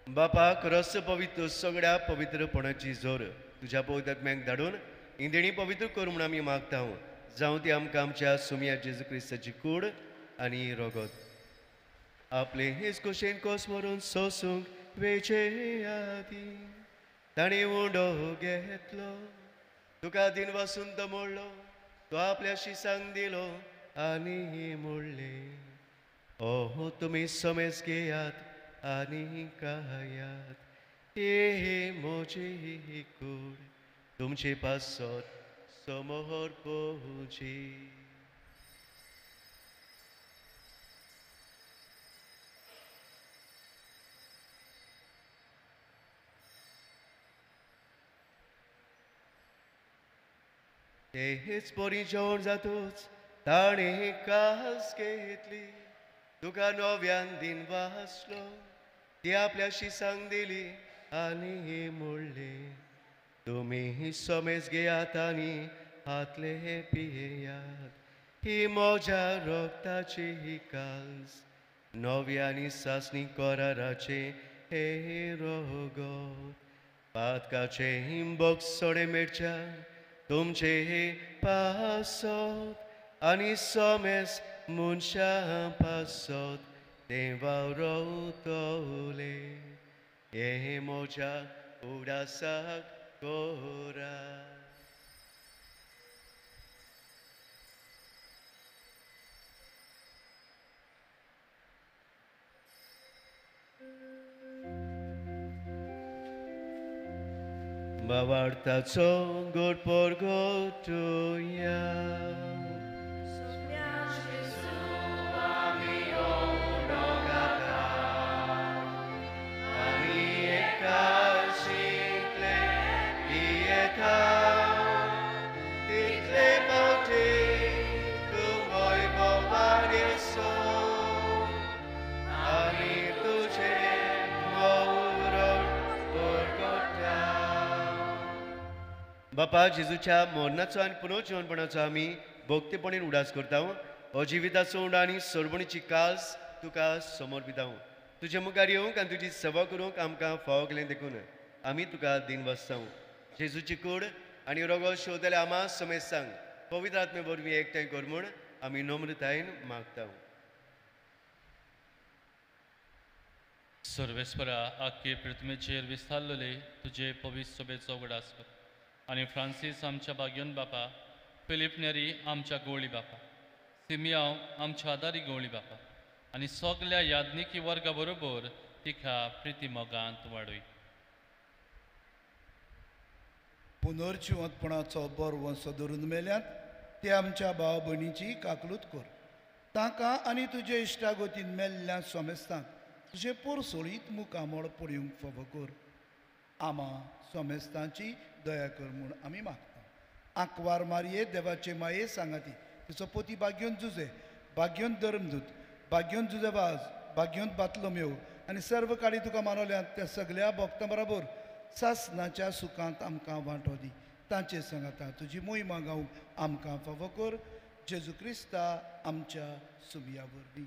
बापाक रस पवित्र सगळ्या पवित्रपणाची जोर तुझ्या पवित्रात्म्याक धाडून इंदेणी पवित्र कर म्हूण आमी मागता. जावं ती आमकां आमच्या सुमया जेजू क्रिस्ताची कूड आनी रोगत आपले हेच कुशेन कोस व्हरून सोसूंक वेचे आदी ताणें उंडो घेतलो. तुका दिन वासून तो मोडलो. तो आपल्या शिसांक दिलो आनी मोडले. ओहो तुमी समेज घेयात आनी कायात. हे मोजी कूड तुमचे पासत समोर पोची. तेच बरी जेवण जातूच ताणें कास घेतली. तुका नव्यान दिन वासलो. ती आपल्या शिसांक दिली आनी मोडले. तुमी समेज घेयात आनी हातले पियेयात. ही म्हज्या रोगताची ही काल्स नव्यानी सासणी कराराचे हे रोगत. पातकाचे हिंबोक सोडे मेळच्या तुमचे हे पासत आनी समेज मनशां पासत ते वावरतले. हे म्हज्या उडासाक कोरा. बावार्थाचो गोड परगोटुया. बापा जेजूच्या मरणाचो आनी पुनर्जीवनपणाचो आमी भोगतेपणीन उडास करता. हो जिविताचो उंडा आनी सोडवणीची काल्स तुका समर्पिता. तुजे मुखार येवंक आनी तुजी सेवा करूंक आमकां फावो केलें देखून आमी तुका दिन वचूं जेजूची कूड आनी रगो शोधले आमा समेत सांग पवित्र आत्मे वरवीं एकठांय कर म्हूण आमी नम्रतायेन मागता सर्वेस्परा आख्खे पृथ्वीचेर विस्तारलेले तुजे पवित्र सभेचो उगडास कर आनी फ्रांसीस आमच्या बाग्योन बापा फिलिप नेरी आमच्या गवळी बापा सिमियांव आमच्या आदारी गवळी बापा आनी सगल्या याज्ञिकी वर्गा बरोबर तिका प्रिती मोगांत वाडय पुनर्जिवंतपणाचो बरो वंसो धरून मेल्यात ते आमच्या भाव भयणीची काकलूत कर ताका आनी तुजे इश्टागोतीन मेल्ल्या सोमेस्तांक तुजे पोरसोळीत मुखामोळ पडूंक फावो कर आमा सोमेस्तांची दया कर म्हूण आमी मागता आंकवार मारये देवाचे माये सांगाती तुजो पोती भाग्योन जुजे भाग्योन धर्मदूत भाग्योन जुजेबाज भाग्योन बातलोम्यो आनी सर्व काळी तुका मानवल्यात त्या सगळ्या भक्तां बरोबर सासनाच्या सुखांत आमकां वांटो दी तांचे सांगाता तुजी मोहिमा गावंक आमकां फावो कर जेजू क्रिस्ता आमच्या सुमया वरवीं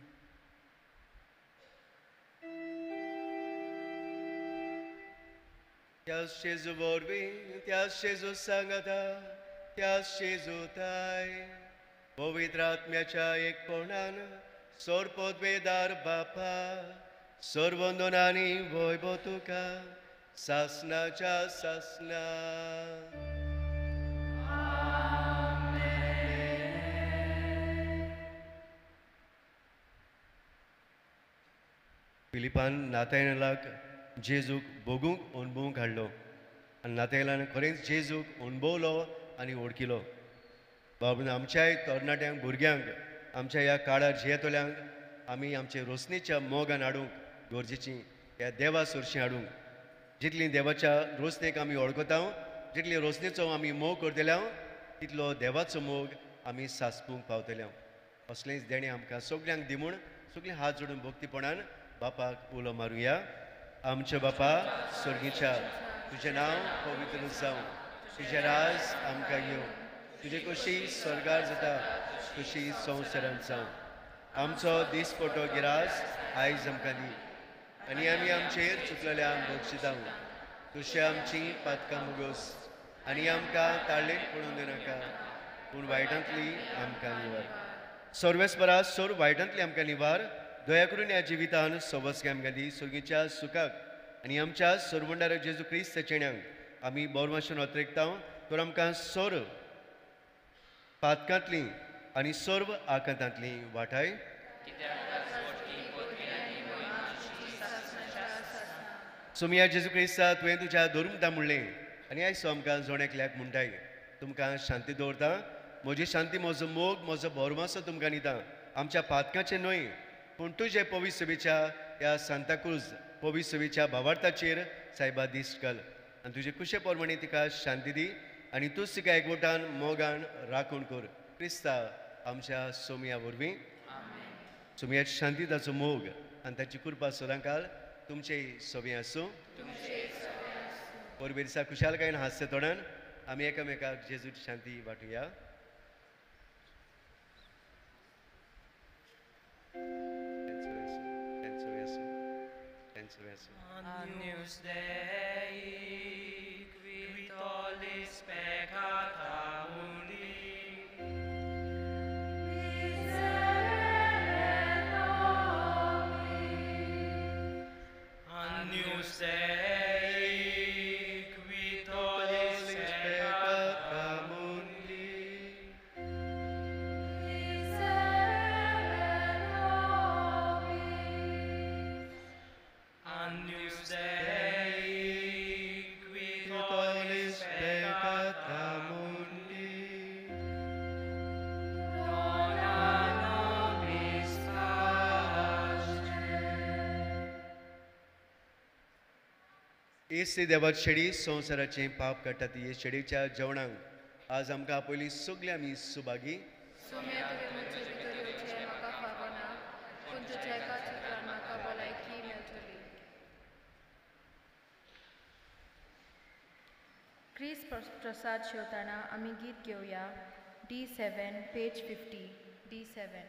त्या शेजू वरवीं त्या शेजू सांगाता त्या शेजूताय पवित्र आत्म्याच्या एकपणान सोरपोद्वेदार बापा सर्वंदनांनी वैभव तुका सासनाच्या सासना फिलिपान नातायनालाक जेजूक बगूंक अणभवूंक हाडलो आनी नातायनान खरेंच जेजूक अणभवलो आनी वळखिलो बाबून आमच्याय तरणाट्यांक भुरग्यांक आमच्या ह्या काळार जियेतल्यांक आमी आमचे रोसणीच्या मोगान हाडूंक गरजेची ह्या देवा सुरशीं हाडूंक जितली देवाच्या रोसणेक आमी वळखता जितली रोसणेचो आमी मोग करतल्या तितलो देवाचो मोग आमी सासपूंक पावतल्या असलेंच देणे आमकां सगल्यांक दी म्हूण सगळीं हात जोडून भक्तीपणान बापाक उलो मारुया आमच्या बापा स्वर्गीच्या तुजें नांव पवित्र जावं तुजें राज आमकां घेवं तुजे कशी स्वर्गार जाता तशी संवसारांत जावं आमचो दिसपटो गिरास आयज आमकां दी आनी आमी आमचेर चुकलेल्यांक बक्षिता तशी आमची पातकां मुगोस आनी आमकां ताळ्ळेक पडूंक दिनाका पूण वायटांतली आमकां निवार सर्वेस्परा सोर वायटांतली आमकां निवार दया करून ह्या जिवितान सवस्के आमकां दी सुगीच्या सुखाक आनी आमच्या सर्वंडार जेजू क्रिस्त चेण्यांक आमी बोरमाशेन अत्रेकता तर आमकां सोर पातकांतली आनी सर्व आकांतांतली वाटाय सोमिया जेजू क्रिस्ता तुवें तुज्या धर्मता म्हणलें आनी आयज आमकां जोण एकल्याक म्हणटाय तुमकां शांती दवरता म्हजी शांती म्हजो मोग म्हजो बोरमासो तुमकां दिता आमच्या पातकांचें न्हय पूण तुजे पवित्र सभेच्या ह्या सांताक्रूज पवित्र सभेच्या भावार्थाचेर सायबा दिश्ट घाल आनी तुजे कुशे पोरमाणे तिका शांती दी आनी तूंच तिका एकवटान मोगान राखण कर क्रिस्ता आमच्या सोमिया वरवीं सोमियाची शांती ताचो मोग आनी ताची कृपा सदांकाल तुमचे सोबी आसूं परबे दिसा खुशालकायेन हास्य तोंडान आमी एकामेकाक जेजूची शांती वाटुया Agnus Dei, qui tollis peccata mundi, Agnus Dei, qui tollis peccata mundi, Agnus Dei, qui tollis peccata mundi, dona nobis pace. Yes देवाची शेडी संवसाराचें पाप काडटा ती हे शेडीच्या जेवणाक आज आमकां पयलीं सगळे आमी सुभागी सोम्या तुवें म्हजे भितर येवचें म्हाका फावना पूण तुज्या एका चित्रान म्हाका भलायकी मेळटली क्रिस प्रसाद शेवताना आमी गीत घेवया D7 पेज 50 D7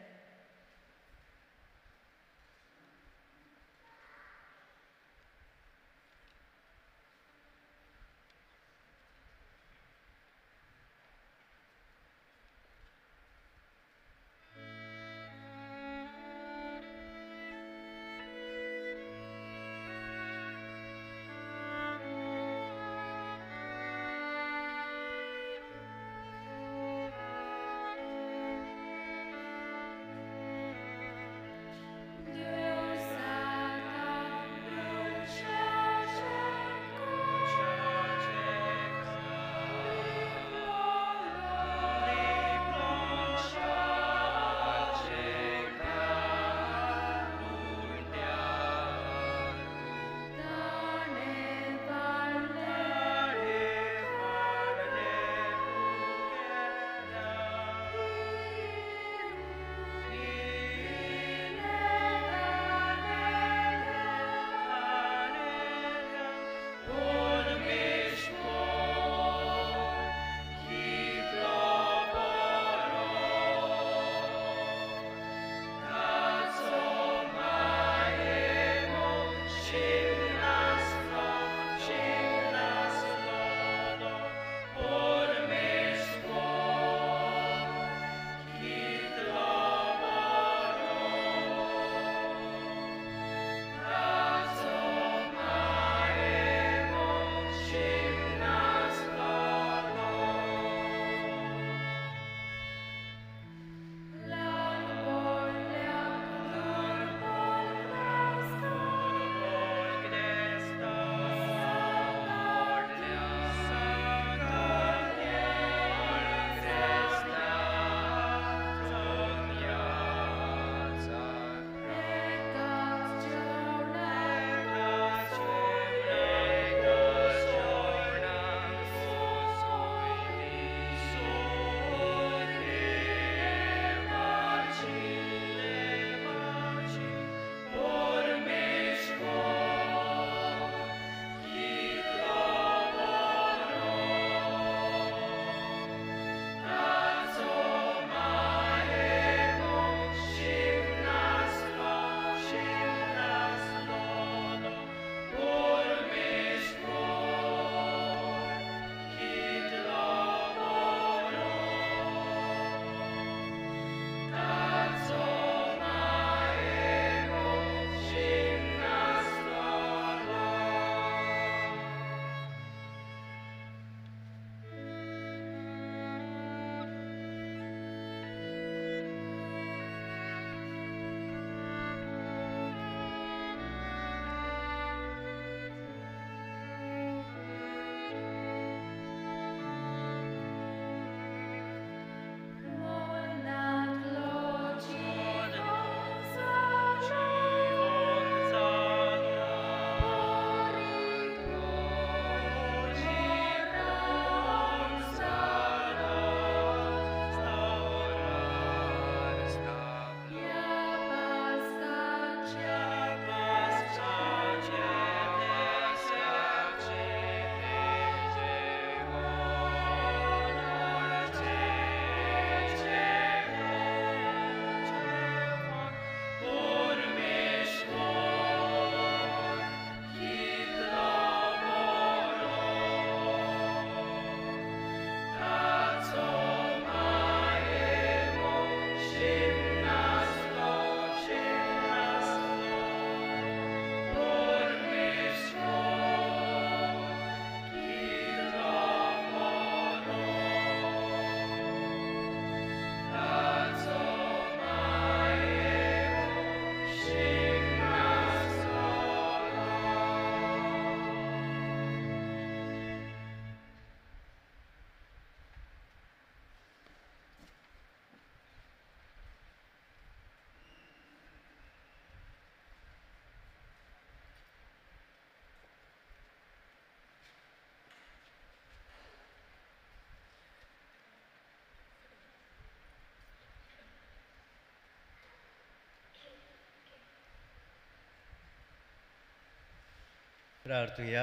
प्रार्थूया.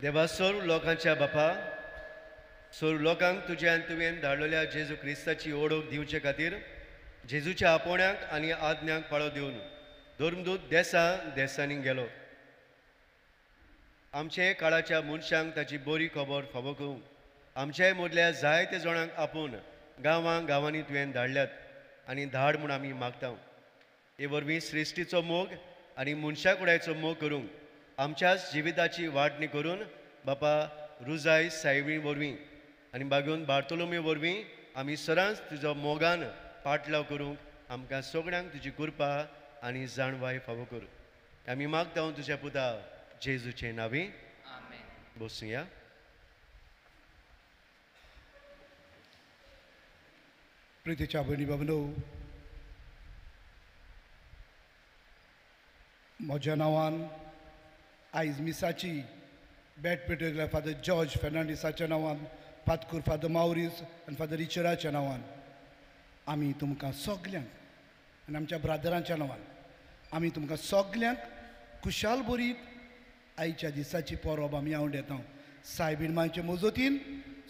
देवा, सर्व लोकांच्या बापा, सर्व लोकांक तुज्यान तुवें धाडलेल्या जेजू क्रिस्ताची ओळख दिवचे खातीर जेजूच्या आपोवण्यांक आनी आज्ञांक पाळो दिवन धर्मदूत देसांनी गेलो. आमचे काळाच्या मनशांक ताची बरी खबर फावो करूंक आमच्याय मदल्या जायते जाणांक आपोवन गांवांनी तुवें धाडल्यात आनी धाड म्हूण आमी मागता. हे वरवीं सृश्टीचो मोग आनी मनशा कुडायचो मोग करूंक आमच्याच जिविताची वांटणी करून बापा रुजाय सायबी वरवीं आनी बागून बार्तोलोमी वरवीं आमी सरांच तुजो मोगान पाटलाव करूंक आमकां सगळ्यांक तुजी कृपा आनी जाणवाय फावो करूं. आमी मागता तुज्या पुता जेजूचे नांवी. बसूया. प्रितीच्या भयणी बाबनो, म्हज्या नांवान आयज मिसाची बॅट पेटयल्या फादर जॉर्ज फेर्नांडीसाच्या नांवान, पातकूर फादर माउरीस आनी फादर रिचर्डाच्या नांवान आमी तुमकां सगल्यांक आनी आमच्या ब्रादरांच्या नांवान आमी तुमकां सगल्यांक खुशाल बरीत आयच्या दिसाची परब आमी हांव येता. सायबीण मांयचे मजतीन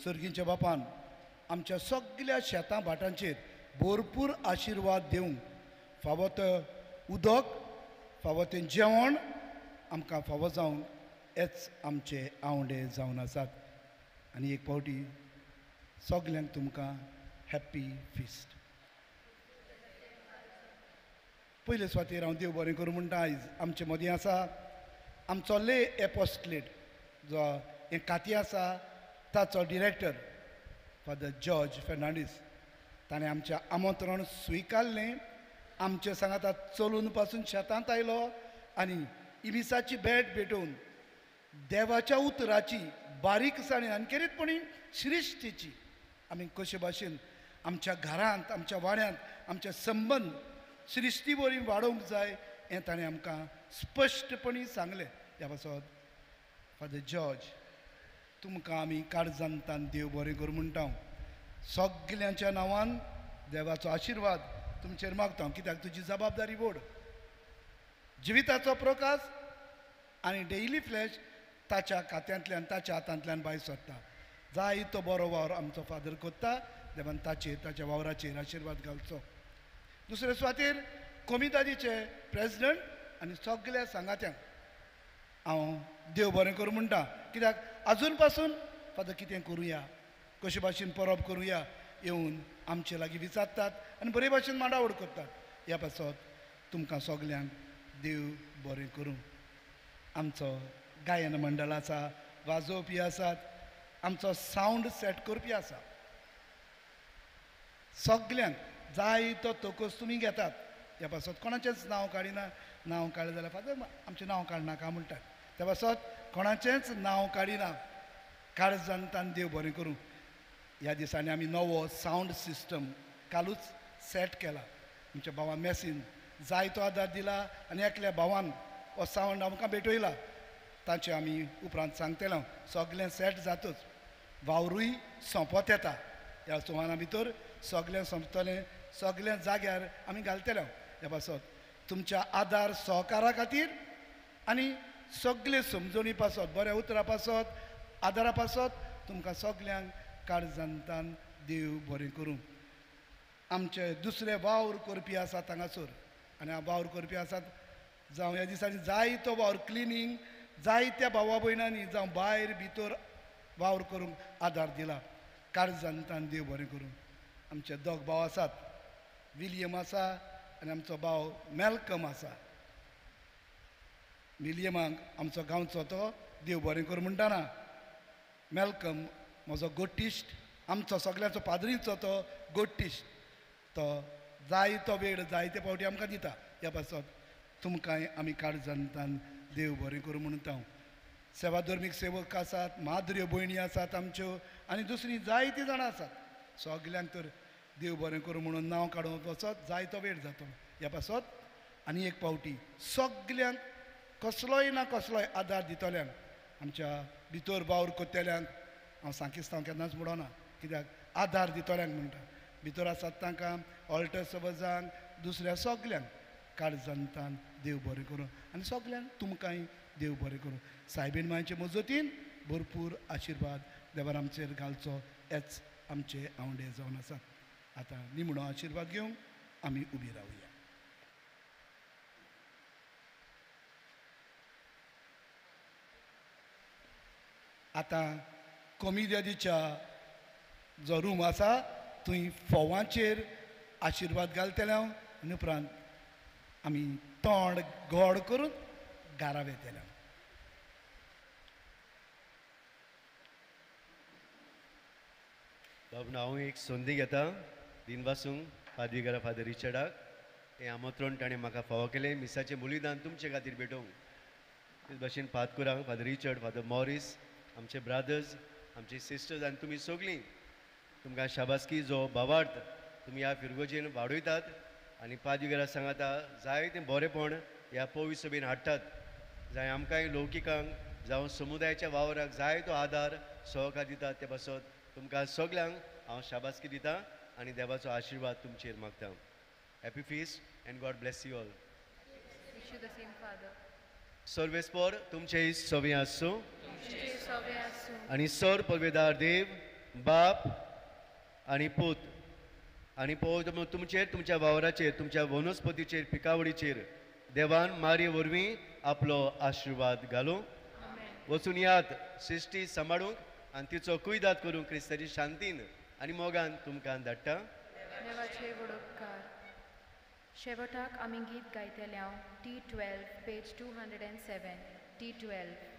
सर्गींच्या बापान आमच्या सगळ्या शेतां भाटांचेर भरपूर आशिर्वाद दिवंक फावो तो उदक, फावो तें जेवण आमकां फावो जावंक हेच आमचे आवडे जावन आसात. आनी एक फावटी सगल्यांक तुमकां हॅप्पी फिस्ट. पयले सुवातेर हांव देव बरें करूं म्हणटा. आयज आमचे मदीं आसा आमचो ले एपोस्टलेट जो हें खातें आसा ताचो डिरेक्टर फादर जॉर्ज फेर्नांडीस. ताणें आमचें आमंत्रण स्विकारलें. आमचे सांगात चलून पासून शेतांत आयलो आनी इमिसाची भेट भेटोवन देवाच्या उतराची बारीकसाणेन आनी खेरीतपणी श्रेश्टीची आमी कशे भाशेन आमच्या घरांत, आमच्या वाड्यांत आमचे संबंद श्रेश्टी बरी वाडोवंक जाय हें ताणें आमकां स्पश्टपणी सांगलें. ह्या पासत फादर जॉर्ज तुमकां आमी काळजांतान देव बरें करूं म्हणटा. सगल्यांच्या नांवान देवाचो आशिर्वाद तुमचेर मागता, कित्याक तुजी जबाबदारी व्हड. जिविताचो प्रकाश आनी डेयली फ्लॅश ताच्या खात्यांतल्यान, ताच्या हातांतल्यान भायर सरता. जाय तो बरो वावर आमचो फादर करता. देवान ताच्या वावराचेर आशिर्वाद घालचो. दुसरे सुवातेर कोमितादीचे प्रेसिडेंट आनी सगळ्या सांगात्यांक हांव देव बरें करूं म्हणटा. कित्याक आजून पासून फादर कितें करुया, कशे भाशेन परब करुया येवन आमचे लागीं विचारतात आनी बरे भाशेन मांडावळ करतात. ह्या पासत तुमकां सगल्यांक देव बरें करूं. आमचो गायन मंडळ आसा, वाजोवपी आसात, आमचो सावंड सेट करपी आसा. सगल्यांक जाय तो तोकोस तुमी घेतात. ह्या पासत कोणाचेंच नांव काडिना. नांव काडलें जाल्यार फादर आमचें नांव काडनाका म्हणटात. त्या पासत कोणाचेंच नांव काडिना. काळजांतान देव बरें करूं. ह्या दिसांनी आमी नवो सावंड सिस्टम कालूच सेट केला. आमच्या भावान मॅसीन जायतो आदार दिला आनी एकल्या भावान हो सावंड आमकां भेटयला. ताचें आमी उपरांत सांगतले. सगळें सेट जातच वावरूय सोंपत येता. ह्या सुवाना भितर सगळें सोंपतलें, सगळ्या जाग्यार आमी घालतले. ह्या पासत तुमच्या आदार सहकारा खातीर आनी सगळे समजणी पासत, बऱ्या उतरा पासत, आदारा पासत तुमकां सगल्यांक काळजांतान देव बरें करूं. आमचे दुसरे वावर करपी आसात हांगासर आनी हांव वावर करपी आसात जावं ह्या दिसांनी जायतो वावर क्लिनींग जायत्या भावा भयणांनी जावं भायर भितर वावर करूंक आदार दिला. काळजांतान देव बरें करूं. आमचे दोग भाव आसात, विलियम आसा आनी आमचो भाव मॅल्कम आसा. विलियमाक आमचो गांवचो तो देव बरें करूं म्हणटाना. मॅल्कम म्हजो गोट्टिश्ट, आमचो सगळ्यांचो पाद्रीचो तो गोट्टिश्ट. तो जायतो वेळ जायते फावटी आमकां दिता. ह्या पासत तुमकांय आमी काळजांतान देव बरें करूं म्हणटा. सेवा धर्मीक सेवक आसात, माद्र्यो भयणी आसात आमच्यो आनी दुसरीं जायतीं जाणां आसात. सगल्यांक तर देव बरें करूं म्हणून नांव काडून वचत जायतो वेळ जातो. ह्या पासत आनी एक फावटी सगल्यांक कसलोय ना कसलोय आदार दितल्यांक, आमच्या भितर वावर करतल्यांक हांव सांकिस्तांव केन्नाच म्हणना, कित्याक आदार दितल्यांक म्हणटा. भितर आसात तांकां, ऑल्टर सबजांक, दुसऱ्या सगल्यांक काळजांतान देव बरें करूं आनी सगल्यांक तुमकांय देव बरें करूं. सायबीण मांयचे मजतीन भरपूर आशिर्वाद देवान आमचेर घालचो हेच आमचे आवडे जावन आसा. आतां निमणो आशिर्वाद घेवंक आमी उबी रावया. आतां कॉमिदेदीच्या जो रूम आसा थंय फोवाचेर आशिर्वाद घालतले आनी उपरांत आमी तोंड गोड करून घरा वेतले. बाबा हांव एक संदी घेता दिनवासूंक पाद्रीगारा फादर रिचर्डाक हें आमंत्रण ताणें म्हाका फावो केलें मिसाचें बलिदान तुमचे खातीर भेटोवंक. ते भाशेन पातकुरांक फादर रिचर्ड फादर मॉरीस आमचे ब्रादर्स आमचे सिस्टर्स आनी तुमी सगळीं तुमकां शाबासकी जो भावार्थ तुमी ह्या फिरगोजेन वाडयतात आनी पाद्रीगारा सांगाता जाय तें बरेंपण ह्या पवित्र सभेन हाडटात. जाय आमकांय लौकिकांक जावं समुदायाच्या वावराक जाय तो आदार सहकार दितात ते पासत तुमकां सगल्यांक हांव शाबासकी दितां आनी देवाचो आशिर्वाद तुमचेर मागतां. Happy feast and God bless you all. Wish you the same, Father. सर्वेस्पोर तुमचे सवे आसूं तुमचे सवे आसूं आनी सर पळवेदार देव बाप आनी पूत आनी पवित्र तुमचेर तुमच्या वावराचेर तुमच्या वनस्पतीचेर पिकावळीचेर देवान मारये वरवीं आपलो आशिर्वाद घालूं. वचून यात सृश्टी सांबाळूंक आनी तिचो कुयदाद करूंक क्रिस्ताची शांतीन आनी मोगान तुमकां धाडटा. देवाचे वडोपकार. शेवटाक आमी गीत गायतले T12 पेज 207 T12.